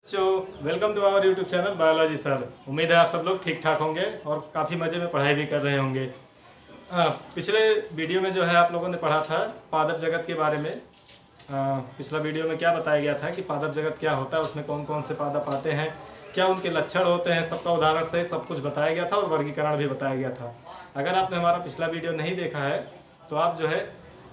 So welcome to our YouTube channel biology sir. उम्मीद है आप सब लोग ठीक ठाक होंगे और काफ़ी मज़े में पढ़ाई भी कर रहे होंगे। पिछले वीडियो में जो है आप लोगों ने पढ़ा था पादप जगत के बारे में। पिछला वीडियो में क्या बताया गया था कि पादप जगत क्या होता है, उसमें कौन कौन से पादप आते हैं, क्या उनके लक्षण होते हैं, सबका उदाहरण सहित सब कुछ बताया गया था और वर्गीकरण भी बताया गया था। अगर आपने हमारा पिछला वीडियो नहीं देखा है तो आप जो है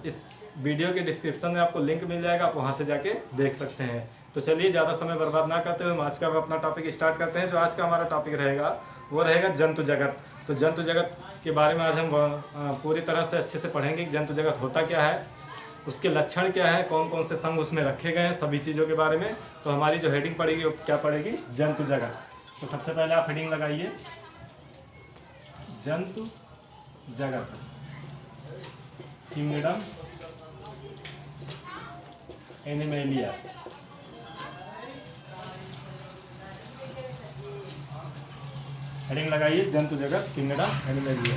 इस वीडियो के डिस्क्रिप्शन में आपको लिंक मिल जाएगा, आप वहाँ से जाके देख सकते हैं। तो चलिए ज़्यादा समय बर्बाद ना करते हुए हम आज का अपना टॉपिक स्टार्ट करते हैं। जो आज का हमारा टॉपिक रहेगा वो रहेगा जंतु जगत। तो जंतु जगत के बारे में आज हम पूरी तरह से अच्छे से पढ़ेंगे कि जंतु जगत होता क्या है, उसके लक्षण क्या है, कौन कौन से संघ उसमें रखे गए हैं, सभी चीज़ों के बारे में। तो हमारी जो हेडिंग पड़ेगी वो क्या पड़ेगी, जंतु जगत। तो सबसे पहले आप हेडिंग लगाइए जंतु जगत, किंगडम एनिमेलिया। हेडिंग लगाइए जंतु जगत किंगडम एनिमेलिया।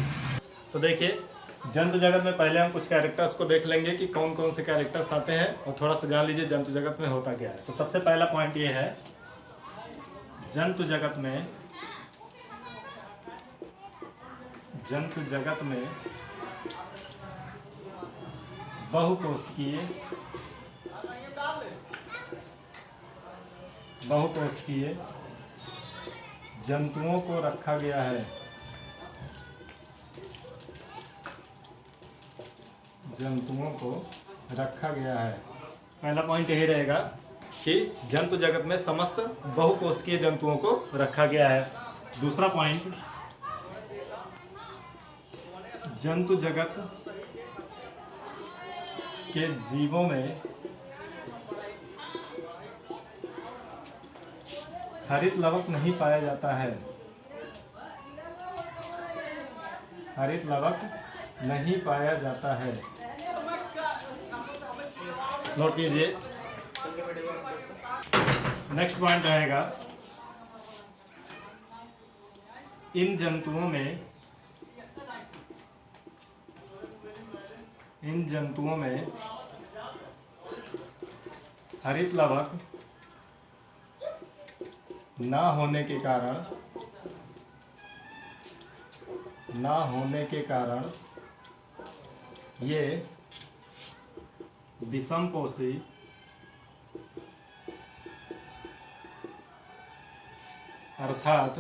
तो देखिए जंतु जगत में पहले हम कुछ कैरेक्टर्स को देख लेंगे कि कौन कौन से कैरेक्टर्स आते हैं और थोड़ा सा जान लीजिए जंतु जगत में होता क्या है। तो सबसे पहला पॉइंट ये है, जंतु जगत में बहुकोशिकीय जंतुओं को रखा गया है। पहला पॉइंट यही रहेगा कि जंतु जगत में समस्त बहुकोशिकीय जंतुओं को रखा गया है। दूसरा पॉइंट, जंतु जगत के जीवों में हरित लवक नहीं पाया जाता है। नोट कीजिए। नेक्स्ट पॉइंट रहेगा, इन जंतुओं में हरित लवक ना होने के कारण ये विषमपोषी अर्थात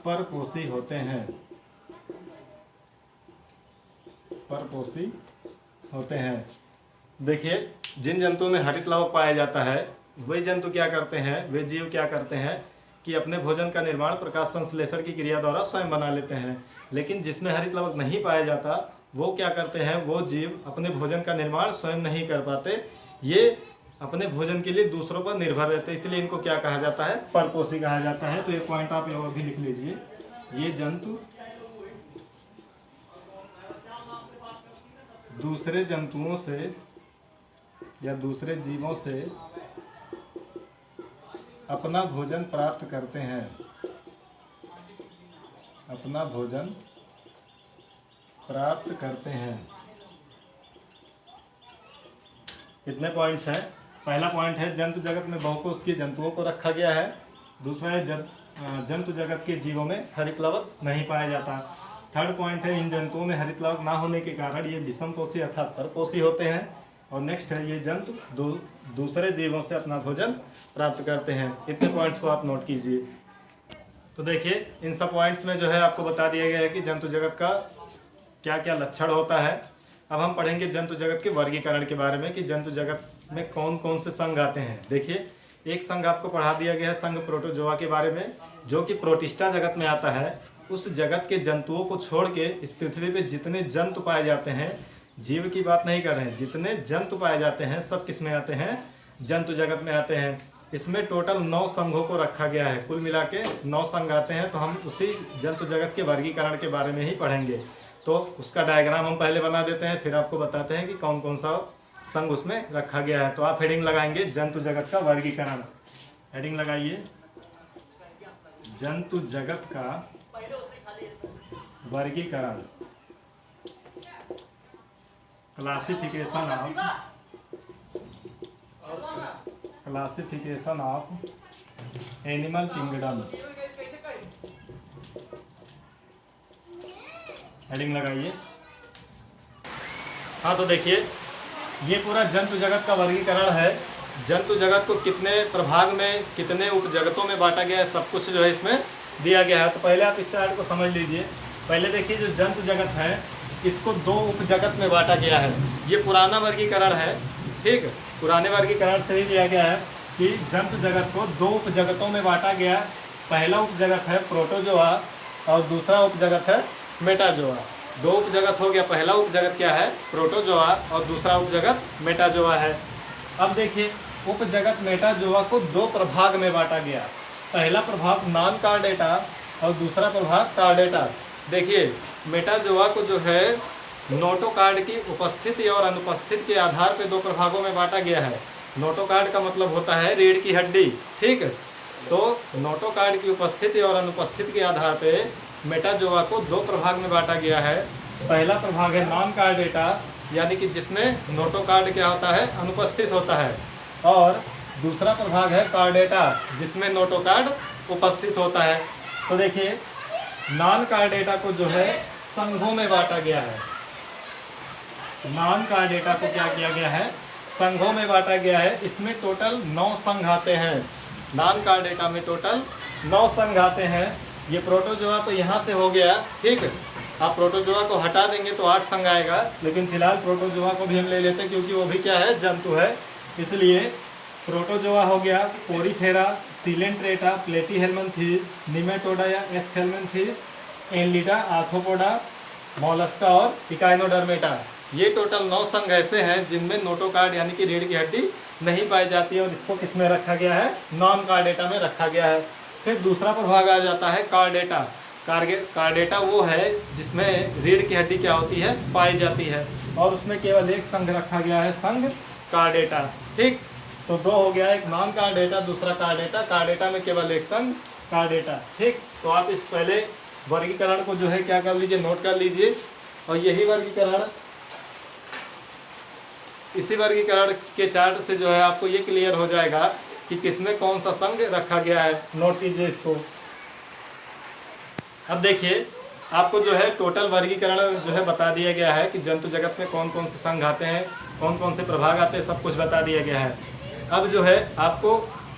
परपोषी होते हैं। देखिए जिन जंतुओं में हरित लवक पाया जाता है वे जंतु क्या करते हैं, वे जीव क्या करते हैं कि अपने भोजन का निर्माण प्रकाश संश्लेषण की क्रिया द्वारा स्वयं बना लेते हैं। लेकिन जिसमें हरित लवक नहीं पाया जाता वो क्या करते हैं, वो जीव अपने भोजन का निर्माण स्वयं नहीं कर पाते, ये अपने भोजन के लिए दूसरों पर निर्भर रहते हैं। इसलिए इनको क्या कहा जाता है, परपोषी कहा जाता है। तो ये पॉइंट आप और भी लिख लीजिए, ये जंतु दूसरे जंतुओं से या दूसरे जीवों से अपना भोजन प्राप्त करते हैं। कितने पॉइंट्स हैं? पहला पॉइंट है जंतु जगत में बहुकोशिकीय जंतुओं को रखा गया है। दूसरा है जंतु जगत के जीवों में हरित लवक नहीं पाया जाता। थर्ड पॉइंट है इन जंतुओं में हरित लवक ना होने के कारण ये विषमपोषी अर्थात परपोषी होते हैं। और नेक्स्ट है ये जंतु दूसरे जीवों से अपना भोजन प्राप्त करते हैं। इतने पॉइंट्स को आप नोट कीजिए। तो देखिए इन सब पॉइंट्स में जो है आपको बता दिया गया है कि जंतु जगत का क्या क्या लक्षण होता है। अब हम पढ़ेंगे जंतु जगत के वर्गीकरण के बारे में कि जंतु जगत में कौन कौन से संघ आते हैं। देखिए एक संघ आपको पढ़ा दिया गया है संघ प्रोटोजोआ के बारे में, जो कि प्रोटिस्टा जगत में आता है। उस जगत के जंतुओं को छोड़ के इस पृथ्वी पे जितने जंतु पाए जाते हैं, जीव की बात नहीं कर रहे हैं, जितने जंतु पाए जाते हैं सब किस में आते हैं, जंतु जगत में आते हैं। इसमें टोटल 9 संघों को रखा गया है, कुल मिला के 9 संघ आते हैं। तो हम उसी जंतु जगत के वर्गीकरण के बारे में ही पढ़ेंगे। तो उसका डायग्राम हम पहले बना देते हैं, फिर आपको बताते हैं कि कौन कौन सा संघ उसमें रखा गया है। तो आप हेडिंग लगाएंगे जंतु जगत का वर्गीकरण। हेडिंग लगाइए जंतु जगत का वर्गीकरण, classification of classification of animal kingdom, heading लगाइए। हाँ तो देखिए ये पूरा जंतु जगत का वर्गीकरण है। जंतु जगत को कितने प्रभाग में, कितने उपजगतों में बांटा गया है, सब कुछ जो है इसमें दिया गया है। तो पहले आप इस चार्ट को समझ लीजिए। पहले देखिए जो जंतु जगत है इसको दो उपजगत में बांटा गया है। ये पुराना वर्गीकरण है, ठीक। पुराने वर्गीकरण से ही दिया गया है कि जंतु जगत को दो उपजगतों में बांटा गया। पहला उपजगत है प्रोटोजोआ और दूसरा उपजगत है मेटाजोआ। दो उपजगत हो गया, पहला उपजगत क्या है प्रोटोजोआ और दूसरा उपजगत मेटाजोआ है। अब देखिए उपजगत मेटाजोआ को दो प्रभाग में बांटा गया। पहला प्रभाग नॉन कार्डेटा और दूसरा प्रभाग कार्डेटा। देखिए मेटाजोआ को जो है नोटोकार्ड की उपस्थिति और अनुपस्थिति के आधार पर दो प्रभागों में बांटा गया है। नोटोकार्ड का मतलब होता है रीढ़ की हड्डी, ठीक। तो नोटोकार्ड की उपस्थिति और अनुपस्थिति के आधार पर मेटाजोआ को दो प्रभाग में बांटा गया है। पहला प्रभाग है नॉन कार्डेटा, यानी कि जिसमें नोटोकार्ड क्या होता है अनुपस्थित होता है, और दूसरा प्रभाग है कार्डेटा जिसमें नोटोकार्ड उपस्थित होता है। तो देखिए नॉन कार्डेटा को जो है संघों में बांटा गया है। नॉन कार्डेटा को क्या किया गया है, संघों में बांटा गया है। इसमें टोटल 9 संघ आते हैं। नॉन कार्डेटा में टोटल 9 संघ आते हैं। ये प्रोटोजोआ तो यहाँ से हो गया, ठीक। आप प्रोटोजोआ को हटा देंगे तो 8 संघ आएगा, लेकिन फिलहाल प्रोटोजोआ को भी हम ले लेते हैं क्योंकि वो भी क्या है जंतु है। इसलिए प्रोटोजोआ हो गया पोरीफेरा, सिलेंट्रेटा, प्लेटीहेल्मिन्थीज, निमेटोडा या एस्केल्मिन्थीज, एनलिडा, आर्थ्रोपोडा, मोलस्का और इकाइनोडर्मेटा। ये टोटल 9 संघ ऐसे हैं जिनमें नोटोकार्ड यानी कि रीढ़ की हड्डी नहीं पाई जाती है, और इसको किस में रखा गया है, नॉन कार्डेटा में रखा गया है। फिर दूसरा प्रभाग आ जाता है कार्डेटा। कार्डेटा वो है जिसमें रीढ़ की हड्डी क्या होती है, पाई जाती है, और उसमें केवल एक संघ रखा गया है, संघ कार्डेटा, ठीक। तो दो हो गया, एक नॉन कार्डेटा दूसरा कार्डेटा। कार्डेटा में केवल एक संघ कार्डेटा, ठीक। तो आप इस पहले वर्गीकरण को जो है क्या कर लीजिए, नोट कर लीजिए। और यही वर्गीकरण, इसी वर्गीकरण के चार्ट से जो है आपको ये क्लियर हो जाएगा कि किसमें कौन सा संघ रखा गया है। नोट कीजिए इसको। अब देखिए आपको जो है टोटल वर्गीकरण जो है बता दिया गया है कि जंतु जगत में कौन कौन से संघ आते हैं, कौन कौन से प्रभाग आते हैं, सब कुछ बता दिया गया है। अब जो है आपको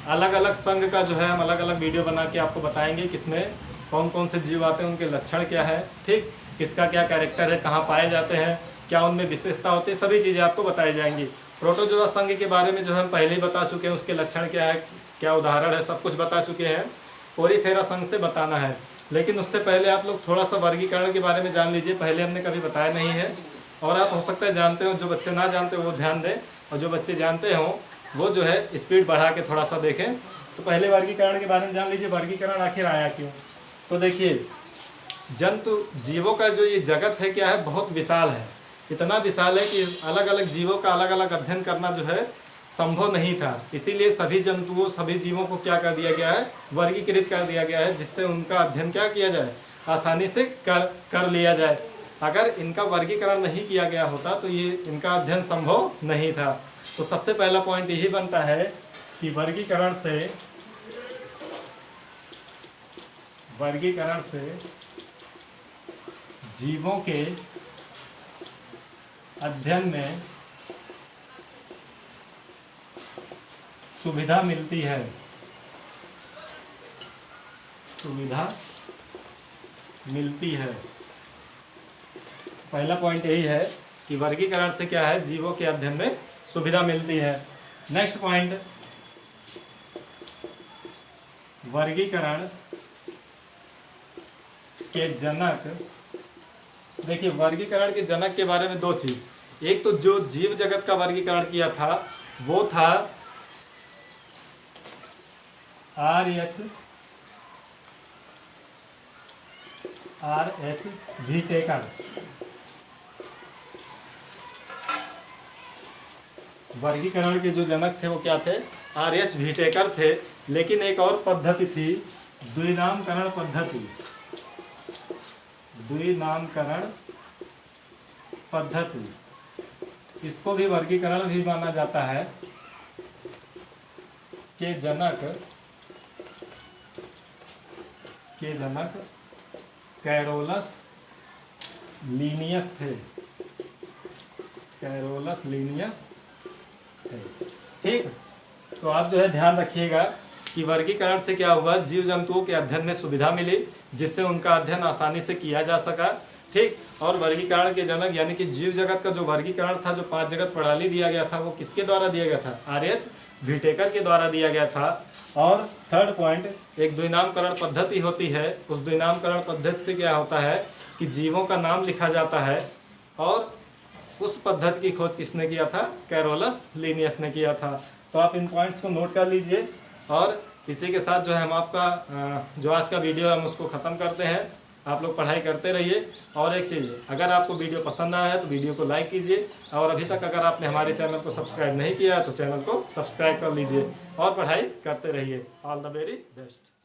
अलग अलग संघ का जो है हम अलग अलग वीडियो बना के आपको बताएंगे किसमें कौन कौन से जीव आते हैं, उनके लक्षण क्या है, ठीक, किसका क्या कैरेक्टर है, कहाँ पाए जाते हैं, क्या उनमें विशेषता होती है, सभी चीज़ें आपको बताई जाएंगी। प्रोटोजोआ संघ के बारे में जो हम पहले ही बता चुके हैं, उसके लक्षण क्या है, क्या उदाहरण है, सब कुछ बता चुके हैं। पोरीफेरा संघ से बताना है, लेकिन उससे पहले आप लोग थोड़ा सा वर्गीकरण के बारे में जान लीजिए। पहले हमने कभी बताया नहीं है, और आप हो सकता है जानते हो। जो बच्चे ना जानते हो वो ध्यान दें, और जो बच्चे जानते हों वो जो है स्पीड बढ़ा के थोड़ा सा देखें। तो पहले वर्गीकरण के बारे में जान लीजिए, वर्गीकरण आखिर आया क्यों। तो देखिए जंतु जीवों का जो ये जगत है क्या है, बहुत विशाल है। इतना विशाल है कि अलग अलग जीवों का अलग अलग अध्ययन करना जो है संभव नहीं था। इसीलिए सभी जंतुओं, सभी जीवों को क्या कर दिया गया है, वर्गीकृत कर दिया गया है, जिससे उनका अध्ययन क्या किया जाए, आसानी से कर लिया जाए। अगर इनका वर्गीकरण नहीं किया गया होता तो ये इनका अध्ययन संभव नहीं था। तो सबसे पहला पॉइंट यही बनता है कि वर्गीकरण से जीवों के अध्ययन में सुविधा मिलती है। पहला पॉइंट यही है कि वर्गीकरण से क्या है, जीवों के अध्ययन में सुविधा मिलती है। नेक्स्ट पॉइंट, वर्गीकरण के जनक। देखिए वर्गीकरण के जनक के बारे में दो चीज, एक तो जो जीव जगत का वर्गीकरण किया था वो था R.H. व्हिटेकर। वर्गीकरण के जो जनक थे वो क्या थे, R.H. व्हिटेकर थे। लेकिन एक और पद्धति थी, द्विनामकरण पद्धति। इसको भी वर्गीकरण भी माना जाता है। के जनक कैरोलस लीनियस थे। कैरोलस लीनियस थे। ठीक, तो आप जो है ध्यान रखिएगा कि वर्गीकरण से क्या हुआ, जीव जंतुओं के अध्ययन में सुविधा मिली, जिससे उनका अध्ययन आसानी से किया जा सका। ठीक, और वर्गीकरण के जनक यानी कि जीव जगत का जो वर्गीकरण था, जो 5 जगत प्रणाली दिया गया था, वो किसके द्वारा दिया गया था? आर.एच. व्हिटेकर के द्वारा दिया गया था। और थर्ड पॉइंट, एक द्विनामकरण पद्धति होती है, उस द्विनामकरण पद्धति से क्या होता है कि जीवों का नाम लिखा जाता है, और उस पद्धति की खोज किसने किया था? कैरोलस लीनियस ने किया था। तो आप इन पॉइंट्स को नोट कर लीजिए, और इसी के साथ जो है हम आपका जो आज का वीडियो है हम उसको ख़त्म करते हैं। आप लोग पढ़ाई करते रहिए। और एक चीज़, अगर आपको वीडियो पसंद आया है तो वीडियो को लाइक कीजिए, और अभी तक अगर आपने हमारे चैनल को सब्सक्राइब नहीं किया है तो चैनल को सब्सक्राइब कर लीजिए, और पढ़ाई करते रहिए। All the very best.